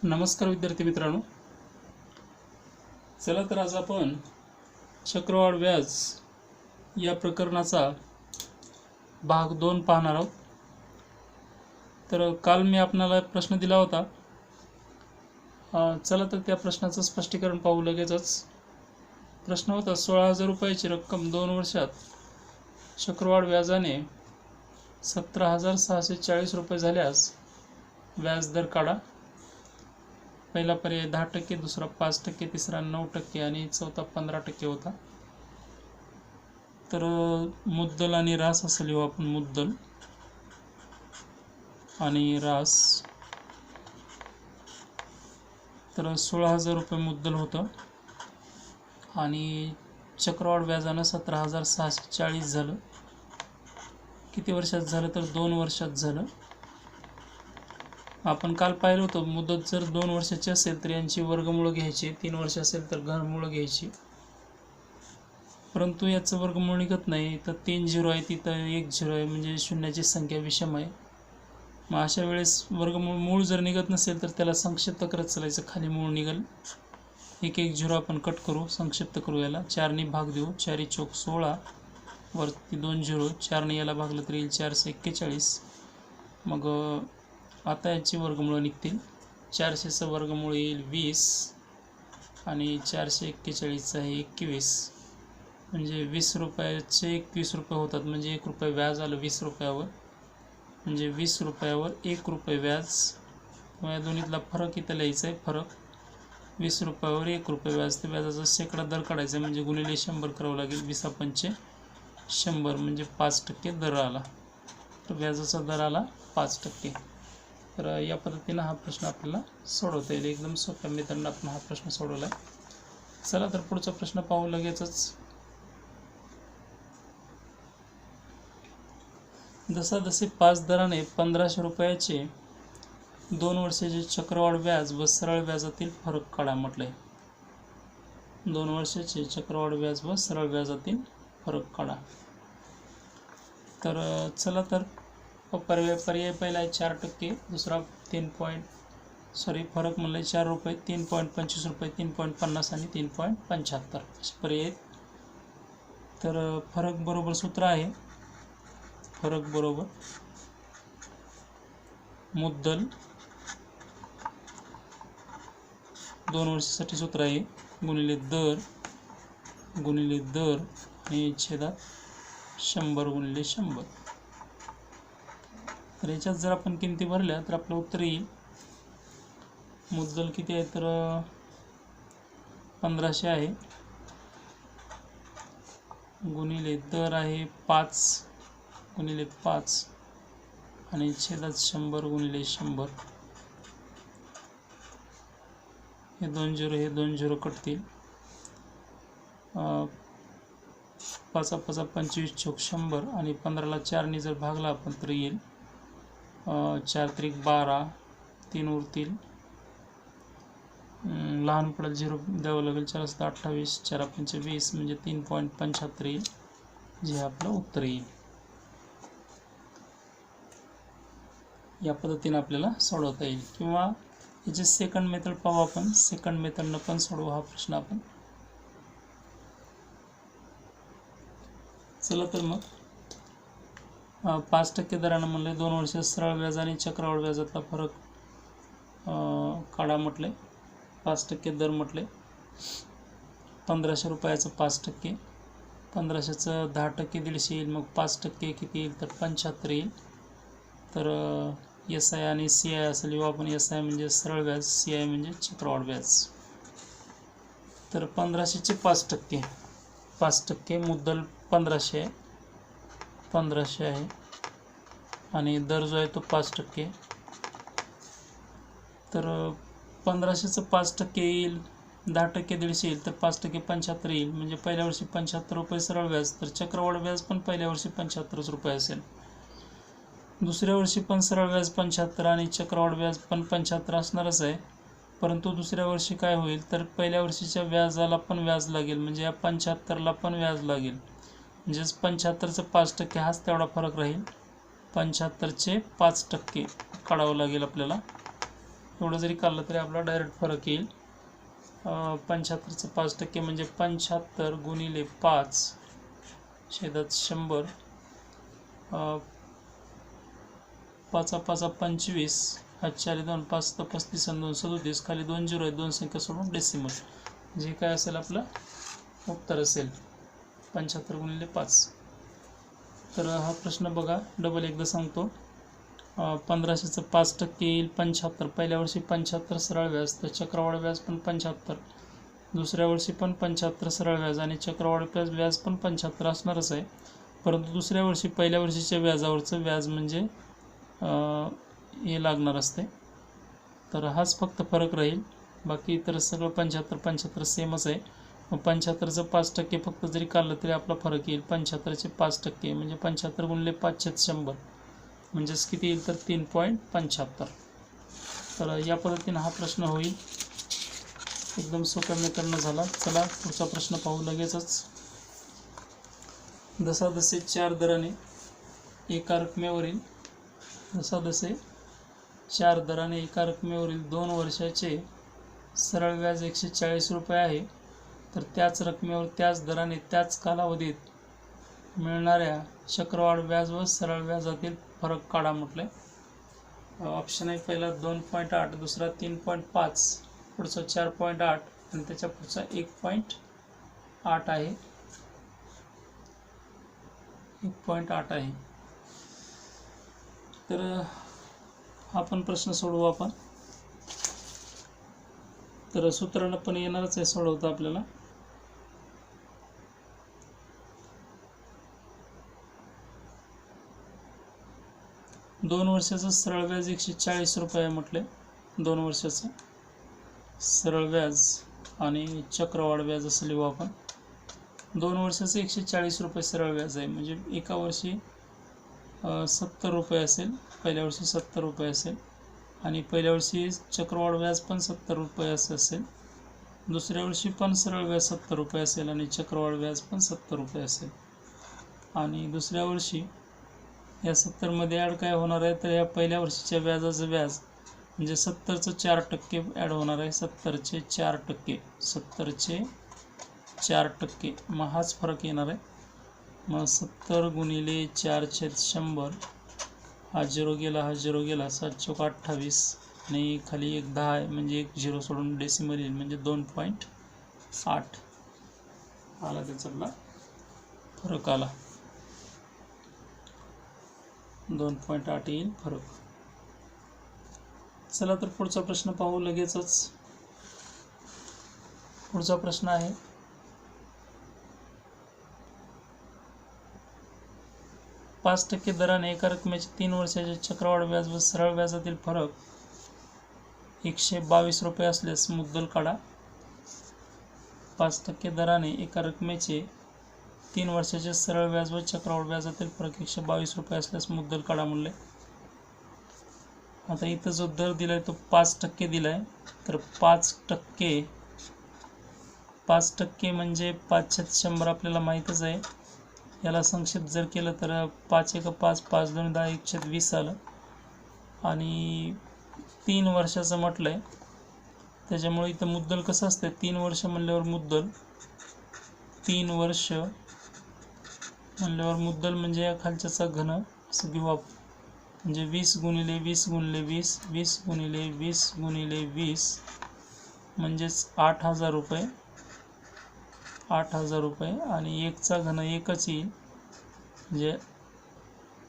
नमस्कार विद्यार्थी मित्रांनो, चला तर आज आपण चक्रवाढ व्याज या प्रकरणाचा भाग 2 पाहणार आहोत। तर काल मी आपल्याला प्रश्न दिला होता, चला तर त्या प्रश्नाचं स्पष्टीकरण पाहू लगेचच। प्रश्न होता 16,000 रुपयाची रक्कम 2 वर्षात चक्रवाढ व्याजाने 17,640 रुपये झाल्यास व्याज दर काढा। पहिला पर्याय 10%, दुसरा 5%, तिसरा 9% आणि चौथा 15% होता। तर मुद्दल आणि रास असं लिहू आपण, मुद्दल आणि रास। तर 16,000 रुपये मुद्दल होतं आणि चक्रवाढ व्याजानं 17,640 झालं। किती वर्षात झालं तर 2 वर्षात झालं। आपण काल पाहिलं होतं, मुदत जर 2 वर्षाची असेल तर यांची वर्गमूळ घ्यायची, 3 वर्ष असेल तर घनमूळ घ्यायची। परंतु याचं वर्गमूळ निघत नाही, तर 3 झिरो आहे, तिथं 1 झिरो आहे, म्हणजे शून्याची संख्या विषम आहे। मग अशा वेळेस मूळ जर निघत नसेल तर त्याला संक्षिप्त करत चालायचं, खाली मूळ निघेल। 1 झिरो आपण कट करू, संक्षिप्त करू, याला 4 ने भाग देऊ, 4 चौक 16, वरती 2 झिरो, 4 ने याला भागलं तर येईल 441। मग आता याची वर्गमूळ निघतील। 400चं वर्गमूळ येईल 20 आणि 441चं आहे 21, म्हणजे 20 रुपयाचे 21 रुपये होतात, म्हणजे 1 रुपये व्याज आलं 20 रुपयावर, म्हणजे 20 रुपयावर 1 रुपये व्याज। या दोन्हीतला फरक इथं लिहायचा आहे, फरक 20 रुपयावर 1 रुपये व्याज। तर व्याजाचा शेकडा दर काढायचा, म्हणजे गुणिले 100 करावं लागेल। 20 पंचे 100, म्हणजे 5% दर आला। तर व्याजाचा दर आला 5%। तर या पद्धतीनं हा प्रश्न आपल्याला सोडवता येईल। एकदम सोप्या मेथडनं आपण हा प्रश्न सोडवला आहे। चला तर पुढचा प्रश्न पाहू लगेचच। जसे 5 दराने 1500 रुपयाचे 2 वर्षाचे चक्रवाढ व्याज व सरळ व्याजातील फरक काढा म्हटलंय। 2 वर्षाचे चक्रवाढ व्याज व सरळ व्याजातील फरक काढा। तर चला तर पर्याय पहिला आहे 4%, दुसरा फरक म्हणलं 4 रुपये, 3.25 रुपये, 3.50 आणि 3.75 असे पर्याय आहेत। तर फरक बरोबर सूत्र आहे, फरक बरोबर मुद्दल 2 वर्षासाठी सूत्र आहे गुणिले दर आणि छेदात 100 गुणिले 100। तर याच्यात जर आपण किमती भरल्या तर आपलं उत्तर येईल। मुद्दल किती आहे तर 1500 आहे, गुणिले दर आहे 5 गुणिले 5 आणि छेदात 100 गुणिले 100। हे 2 झिरो कटतील, 5 5 25 चौक 100 आणि 15ला 4 ने जर भागला आपण तर येईल 4 त्रिक 12, 3 उरतील, लहान पडेल 0 द्यावं लागेल, 4 असतं 28, 4 पंचे 20, म्हणजे 3.75 येईल, जे आपलं उत्तर येईल। या पद्धतीने आपल्याला सोडवता येईल। किंवा याचे सेकंड मेथड पाहू आपण, सेकंड मेथडनं पण सोडवू हा प्रश्न आपण। चला तर मग 5% दरानं म्हणले 2 वर्ष सरळ व्याज आणि चक्रवाढ व्याजातला फरक काढा म्हटले। 5% दर म्हटले, 1500 रुपयाचं 5%, 1500चं 10% 150 येईल, मग 5% किती येईल तर 75 येईल। तर SI आणि CI असं लिहू आपण, SI म्हणजे सरळ व्याज, CI म्हणजे चक्रवाढ व्याज। तर 1500चे 5% मुद्दल 1500 आहे, 1500 आहे आणि दर जो आहे तो 5%। तर 1500चं 5% येईल, 10% 150 येईल, तर 5% 75 येईल, म्हणजे पहिल्या वर्षी 75 रुपये सरळ व्याज, तर चक्रवाढ व्याज पण पहिल्या वर्षी 75 रुपये असेल। दुसऱ्या वर्षी पण सरळ व्याज 75 आणि चक्रवाढ व्याज पण 75 असणारच आहे। परंतु दुसऱ्या वर्षी काय होईल तर पहिल्या वर्षीच्या व्याजाला पण व्याज लागेल, म्हणजे या 75ला पण व्याज लागेल, म्हणजेच 75चं 5% हाच तेवढा फरक राहील। 75चे 5% काढावं लागेल आपल्याला, एवढं जरी काढलं तरी आपला डायरेक्ट फरक येईल. 75चं 5% म्हणजे 75 गुणिले 5 छेदात 100. 5 5 25, 4 2 5 35 आणि 2 37, खाली 2 झिरो आहे, 2 संख्या सोडून डेसिमल जे काय असेल आपलं उत्तर असेल 75 गुणिले 5. तर हा प्रश्न बघा डबल एकदा सांगतो. 1500चं 5% येईल 75. पहिल्या वर्षी 75 सरळ व्याज, तर चक्रवाढ व्याज पण 75. दुसऱ्या वर्षी पण 75 सरळ व्याज आणि चक्रवाढ व्याज पण 75 असणारच आहे. परंतु दुसऱ्या वर्षी पहिल्या वर्षीच्या व्याजावरचं व्याज म्हणजे हे लागणार असते. तर हाच फक्त फरक राहील, बाकी इतर सगळं 75 75 सेमच आहे. मग 75चं 5% फक्त जरी काढलं तरी आपला फरक येईल. 75चे 5% म्हणजे 75 गुणिले 5/100 म्हणजेच किती येईल तर 3.75. तर या पद्धतीने हा प्रश्न होईल. एकदम सोप्या मेथडनं झाला. चला पुढचा प्रश्न पाहू लगेचच. जसे 4 दराने एका रकमेवरील 2 वर्षाचे सरळ व्याज 140 रुपये आहे, तर त्याच रकमेवर त्याच दराने त्याच कालावधीत मिळणाऱ्या चक्रवाढ व्याज व सरळ व्याजातील फरक काढा म्हटले. ऑप्शन आहे पहिला 2.8, दुसरा 3.5, पुढचा 4.8 आणि त्याच्या पुढचा 1.8 आहे. 1.8 आहे. तर हा पण प्रश्न सोडवू आपण. तर सूत्रानं पण येणारच आहे सोडवता आपल्याला. दोन वर्षाचं सरळ व्याज 140 रुपये म्हटले. 2 वर्षाचं सरळ व्याज आणि चक्रवाढ व्याज असं लिहू आपण. 2 वर्षाचं 140 रुपये सरळ व्याज आहे, म्हणजे एका वर्षी 70 रुपये असेल, पहिल्या वर्षी 70 रुपये असेल आणि पहिल्या वर्षी चक्रवाढ व्याज पण 70 रुपये असं असेल. दुसऱ्या वर्षी पण सरळ व्याज 70 रुपये असेल आणि चक्रवाढ व्याज पण 70 रुपये असेल. आणि दुसऱ्या वर्षी या 70मध्ये ॲड काय होणार आहे तर या पहिल्या वर्षीच्या व्याजाचं व्याज म्हणजे 70चं 4% ॲड होणार आहे. 70चे 4%, 70चे 4%, मग हाच फरक येणार आहे. मग 70 गुणिले 4/100, हा झिरो गेला, हा झिरो गेला, 7 चौक 28 आणि खाली एक 10 आहे म्हणजे एक झिरो सोडून डेसिमल येईल म्हणजे 2.8 आला त्याचा फरक आला. 2.8 येईल फरक. चला तर पुढचा प्रश्न पाहू लगेचच. पुढचा प्रश्न आहे 5% दराने एका रकमेचे 3 वर्षाचे चक्रवाढ व्याज व सरळ व्याजातील फरक 122 रुपये असल्यास मुद्दल काढा. 5% दराने एका रकमेचे 3 वर्षाचे सरळ व्याज व चक्रवाढ व्याजातील फरक 122 रुपये असल्यास मुद्दल काढा म्हणले. आता इथं जो दर दिलाय तो 5% दिलाय, तर 5% म्हणजे 5/100 आपल्याला माहीतच आहे. याला संक्षिप्त जर केलं तर 5 1 5, 5 2 10, 1/20 आलं. आणि 3 वर्षाचं म्हटलंय त्याच्यामुळे इथं मुद्दल कसं असतं, 3 वर्ष म्हणल्यावर मुद्दल 3 वर्ष म्हणल्यावर मुद्दल म्हणजे या खालच्याचा घन असं घेऊ आपण. म्हणजे 20 गुणिले 20 गुणिले 20, 20 गुणिले 20 गुणिले 20 म्हणजेच 8,000 रुपये. 8,000 रुपये आणि 1चा घन 1च येईल म्हणजे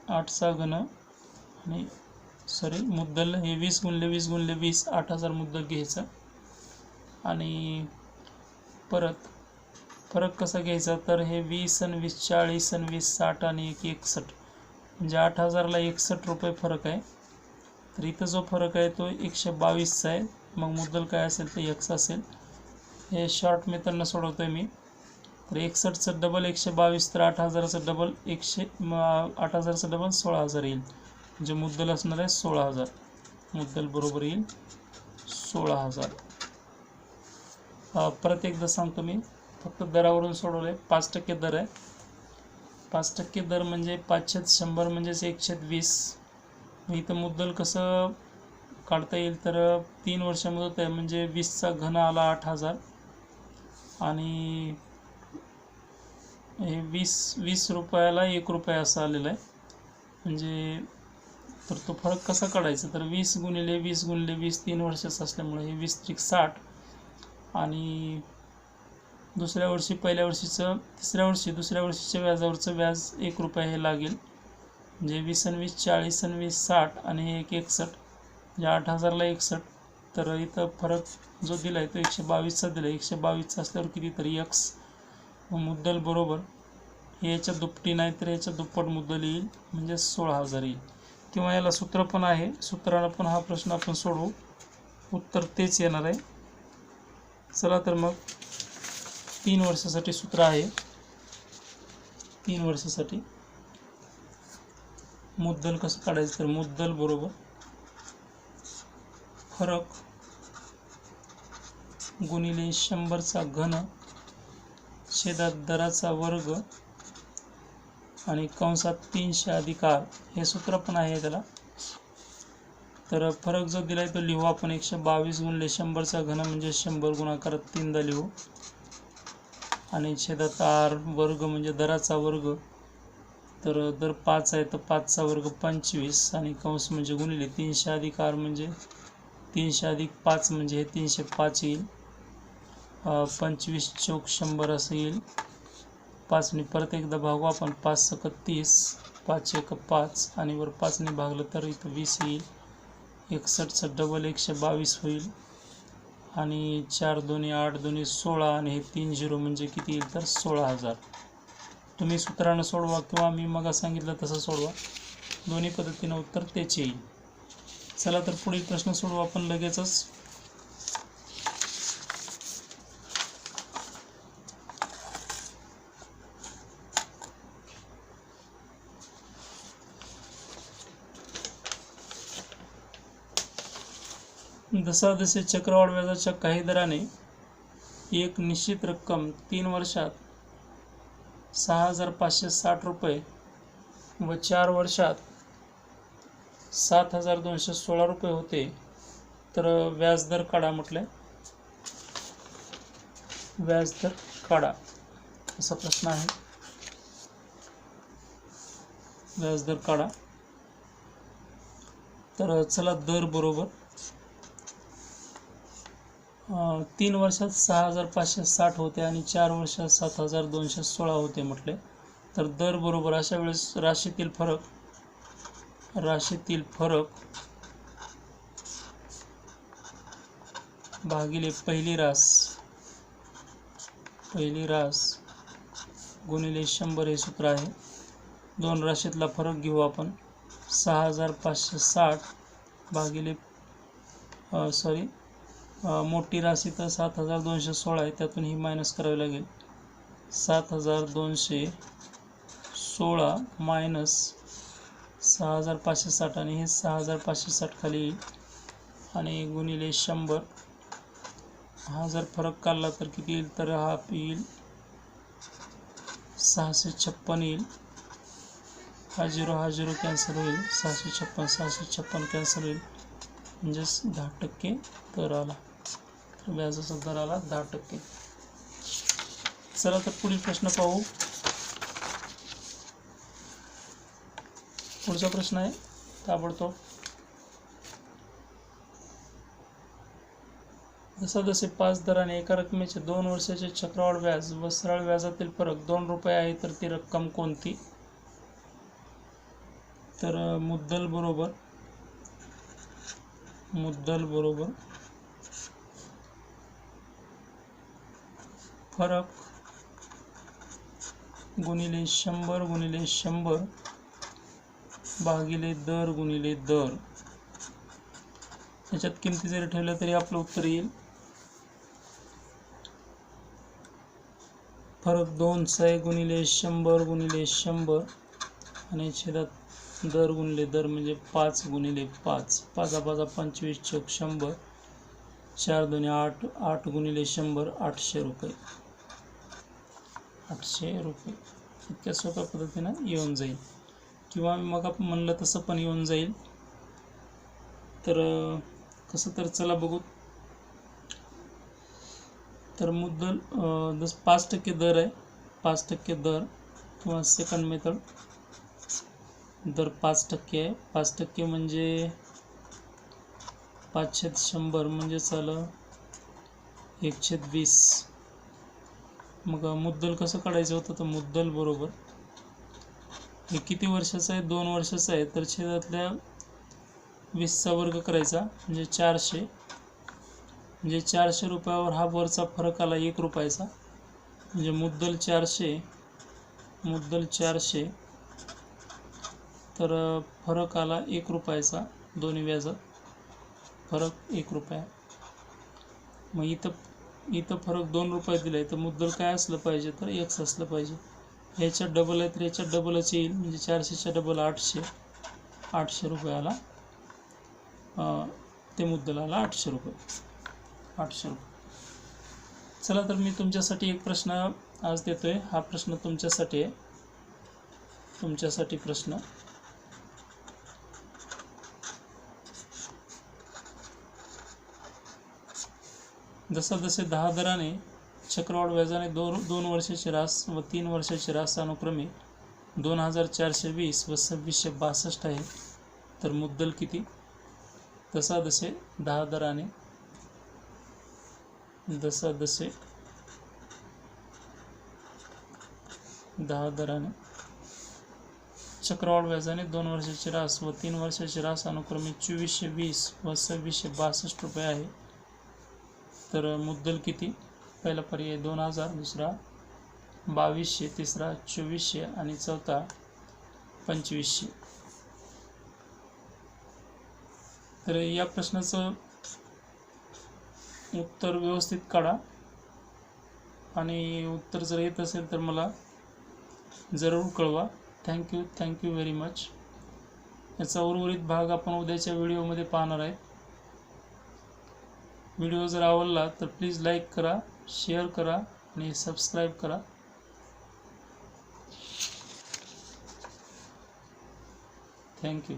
8चा घन आणि मुद्दल हे 20 गुणिले 20 गुणिले 20, 8,000 मुद्दल घ्यायचं. आणि परत फरक कसा घ्यायचा तर हे 20 आणि 20 40 आणि 20 60 आणि 1 61 म्हणजे 8,000ला 61 रुपये फरक आहे. तर इथं जो फरक आहे तो 122चा आहे. मग मुद्दल काय असेल तर x असेल. हे शॉर्ट मेथडनं सोडवतोय मी. तर 61चं डबल 122, तर 8,000चं डबल 8,000चं डबल 16,000 येईल म्हणजे मुद्दल असणार आहे 16,000. मुद्दल बरोबर येईल 16,000. परत एकदा सांगतो मी, फक्त दरावरून सोडवले. 5% दर आहे. 5% दर म्हणजे 5/100 म्हणजेच 1/20. इथं मुद्दल कसं काढता येईल तर 3 वर्ष मुदत आहे म्हणजे 20चा घन आला 8,000 आणि हे 20 रुपयाला 1 रुपया असं आलेलं आहे. म्हणजे तर तो फरक कसा काढायचा तर 20 गुणिले 20 गुणिले 20 3 वर्षाचं असल्यामुळे हे 20 त्रिक 60 आणि दुसऱ्या वर्षी पहिल्या वर्षीचं तिसऱ्या वर्षी दुसऱ्या वर्षीच्या व्याजावरचं व्याज 1 रुपया हे लागेल. म्हणजे 20 आणि 20 40 आणि 20 60 आणि हे 61 म्हणजे 8,000ला 61. तर इथं फरक जो दिला आहे तो 122चा दिला आहे. 122चा असल्यावर कितीतरी x मुद्दल बरोबर हे याच्या दुपटी नाही तर याच्या दुप्पट मुद्दल येईल म्हणजे 16,000 येईल. किंवा याला सूत्र पण आहे, सूत्रानं पण हा प्रश्न आपण सोडवू, उत्तर तेच येणार आहे. चला तर मग 3 वर्षासाठी सूत्र आहे. 3 वर्षासाठी मुद्दल कसं काढायचं तर मुद्दल बरोबर फरक गुणिले 100चा घन छेदात दराचा वर्ग आणि कंसात 300 अधिक r हे सूत्र पण आहे त्याला. तर फरक जो दिला आहे तो लिहू आपण 122 गुणिले 100चा घन म्हणजे 100 गुणाकारात 3दा लिहू आणि छेदात r वर्ग म्हणजे दराचा वर्ग. तर दर 5 आहे तर 5चा वर्ग 25 आणि कंस म्हणजे गुणिले 300 अधिक r म्हणजे 300 अधिक 5 म्हणजे हे 305 येईल. 25 चौक 100 असं येईल. 5ने परत एकदा भागू आपण 5 सक 30 5 एक 5 आणि वर 5ने भागलं तर इथं 20 येईल. 61चं डबल 122 होईल आणि 4 दोन्ही 8 दोन्ही 16 आणि हे 3 झिरो म्हणजे किती येईल तर 16,000. तुम्ही सूत्रानं सोडवा किंवा मी मग सांगितलं तसं सोडवा, दोन्ही पद्धतीनं उत्तर तेच येईल. चला तर पुढील प्रश्न सोडवू आपण लगेचच. जसे चक्रवाढ व्याजाच्या काही दराने एक निश्चित रक्कम 3 वर्षात 6,560 रुपये व 4 वर्षात 7,216 रुपये होते तर व्याजदर काढा म्हटलंय. व्याजदर काढा असा प्रश्न आहे. व्याजदर काढा. तर चला दर बरोबर 3 वर्षात 6,560 होते आणि 4 वर्षात 7,216 होते म्हटले. तर दर बरोबर अशा वेळेस राशीतील फरक भागिले पहिली रास गुणिले 100 हे सूत्र आहे. दोन राशीतला फरक घेऊ आपण. 6,560 भागिले मोठी राशी तर 7,216 आहे, त्यातून ही मायनस करावी लागेल. 7,216 मायनस 6,560 आणि हे 6,560 खाली येईल आणि गुणिले 100. हा जर फरक काढला तर किती येईल तर हा येईल 656 येईल. हा झिरो कॅन्सल होईल. 656 कॅन्सल होईल म्हणजेच 10% दर आला. तर व्याजाचा दर आला 10%. चला तर पुढील प्रश्न पाहू. पुढचा प्रश्न आहे ताबडतोब. जसे 5 दराने एका रकमेचे 2 वर्षाचे चक्रवाढ व्याज व सरळ व्याजातील फरक 2 रुपये आहे तर ती रक्कम कोणती. तर मुद्दल बरोबर फरक गुणिले 100 गुणिले 100 भागिले दर गुणिले दर. याच्यात किमती जरी ठेवल्या तरी आपलं उत्तर येईल. फरक 2 गुणिले 100 गुणिले 100 आणि छेदात दर गुणिले दर म्हणजे 5 गुणिले 5. 5 25 चौक 100. 4 दोन्ही 8 8 गुणिले 100 800 रुपये. 800 रुपये इतक्या सोप्या पद्धतीनं येऊन जाईल किंवा मग आपण म्हणलं तसं पण येऊन जाईल. तर कसं तर चला बघू. तर मुद्दल 5% दर आहे, 5% दर किंवा सेकंड मेथड दर 5% आहे. 5% म्हणजे 5/100 म्हणजे झालं 1/20. मग मुद्दल कसं काढायचं होतं, तर मुद्दल बरोबर हे किती वर्षाचं आहे, 2 वर्षाचं आहे, तर छेदातल्या 20चा वर्ग करायचा म्हणजे 400, म्हणजे 400 रुपयावर हा वरचा फरक आला 1 रुपयाचा, म्हणजे मुद्दल 400, मुद्दल 400, तर फरक आला 1 रुपयाचा, दोन्ही व्याजात फरक 1 रुपया. मग इथं फरक 2 रुपये दिला आहे, तर मुद्दल काय असलं पाहिजे, तर x असलं पाहिजे. ह्याच्यात डबल आहे तर ह्याच्यात डबलच येईल, म्हणजे 400च्या डबल 800, 800 रुपयाला ते मुद्दल आला 800 रुपये, 800 रुपये. चला तर मी तुमच्यासाठी एक प्रश्न आज देतोय. हा प्रश्न तुमच्यासाठी आहे, तुमच्यासाठी प्रश्न. जसं 10 दराने चक्रवाढ व्याजाने 2 वर्षाची रास व 3 वर्षाची रास अनुक्रमे 2420 व 2662 आहे, तर मुद्दल किती? जसे 10 दराने चक्रवाढ व्याजाने 2 वर्षाची रास व 3 वर्षाची रास अनुक्रमे 2420 व 2662 रुपये आहे, तर मुद्दल किती? पहिला पर्याय 2000, दुसरा 2200, तिसरा 2400 आणि चौथा 2500. तर या प्रश्नाचं उत्तर व्यवस्थित काढा आणि उत्तर जर येत असेल तर मला जरूर कळवा. Thank you very much. याचा उर्वरित भाग आपण उद्याच्या व्हिडिओमध्ये पाहणार आहे. व्हिडिओ जर आवडला तर प्लीज लाईक करा, शेअर करा आणि सबस्क्राईब करा. थँक्यू.